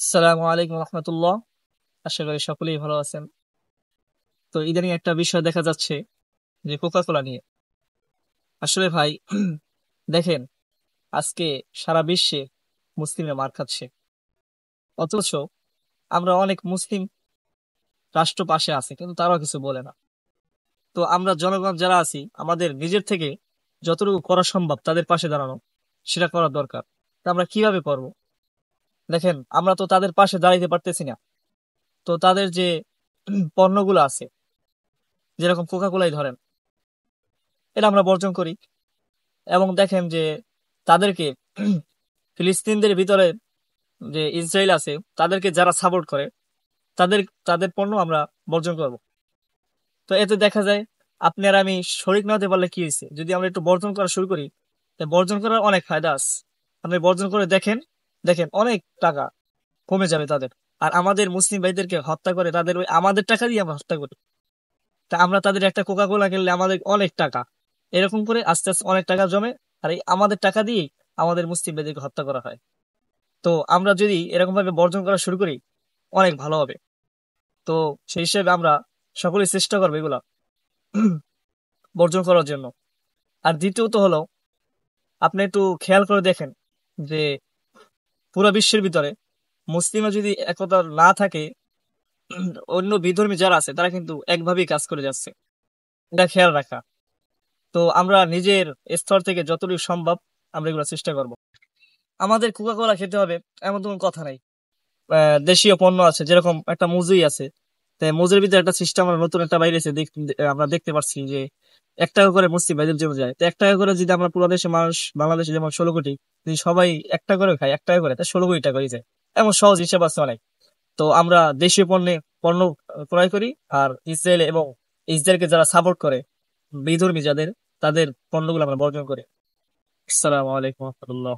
আসসালামু আলাইকুম রহমতুল্লাহ। আশা করি সকলেই ভালো আছেন। তো ইদানিং একটা বিষয় দেখা যাচ্ছে যে কোকা কোলা নিয়ে। আসলে ভাই দেখেন, আজকে সারা বিশ্বে মুসলিমরা মার খাচ্ছে, অথচ আমরা অনেক মুসলিম রাষ্ট্র পাশে আছে কিন্তু তারাও কিছু বলে না। তো আমরা জনগণ যারা আছি আমাদের নিজের থেকে যতটুকু করা সম্ভব তাদের পাশে দাঁড়ানো, সেটা করা দরকার। তা আমরা কিভাবে করব? দেখেন, আমরা তো তাদের পাশে দাঁড়াইতে পারতেছি না। তো তাদের যে পণ্যগুলো আছে, যেরকম কোকা কোলাই ধরেন, এটা আমরা বর্জন করি। এবং দেখেন যে তাদেরকে ফিলিস্তিনদের ভিতরে যে ইসরায়েল আছে তাদেরকে যারা সাপোর্ট করে তাদের তাদের পণ্য আমরা বর্জন করব। তো এতে দেখা যায় আপনি আর আমি শরিক না হতে পারলে কি হয়েছে, যদি আমরা একটু বর্জন করা শুরু করি, তো বর্জন করার অনেক ফায়দা আছে। আপনি বর্জন করে দেখেন, দেখেন অনেক টাকা কমে যাবে তাদের। আর আমাদের মুসলিম ভাইদেরকে হত্যা করে তাদের ওই আমাদের টাকা দিয়ে আমরা হত্যা করি। তা আমরা তাদের একটা কোকা কোলা কিনলে আমাদের অনেক টাকা, এরকম করে আস্তে আস্তে অনেক টাকা জমে। আর এই আমাদের টাকা দিয়েই আমাদের মুসলিম ভাইদেরকে হত্যা করা হয়। তো আমরা যদি এরকম ভাবে বর্জন করা শুরু করি, অনেক ভালো হবে। তো সেই হিসেবে আমরা সকলেই চেষ্টা করবো এগুলা বর্জন করার জন্য। আর দ্বিতীয়ত হলো, আপনি একটু খেয়াল করে দেখেন যে পুরো বিশ্বের ভিতরে মুসলিমরা যদি একতা না থাকে, অন্য বিধর্মী যারা আছে তারা কিন্তু একভাবেই কাজ করে যাচ্ছে। এটা খেয়াল রাখা। তো আমরা নিজের স্তর থেকে যতটুকু সম্ভব আমরা এগুলো চেষ্টা করব। আমাদের কোকা কোলা খেতে হবে এমন কোনো কথা নাই। দেশীয় পণ্য আছে, যেরকম একটা মুজই আছে। তো মুজের ভিতরে একটা সিস্টেম আমরা নতুন একটা বাইরেছে, আমরা দেখতে পাচ্ছি যে 1 টাকা করে মুসলিম ভাইদের জন্য যায়। তো 1 টাকা করে যদি আমরা পুরো দেশের মানুষ, বাংলাদেশে যেমন 16 কোটি, যদি সবাই 1 টাকা করে খায়, 1 টাকা করে, তা 16 কোটি টাকা হয়ে যায়। এমন সহজ হিসাব আছে অনেক। তো আমরা দেশীয় পণ্য ক্রয় করি। আর ইসরায়েল এবং ইসরায়েলকে যারা সাপোর্ট করে, বিধর্মী যাদের, তাদের পণ্যগুলো আমরা বর্জন করি। আসসালামু আলাইকুম রহমতুল্লাহ।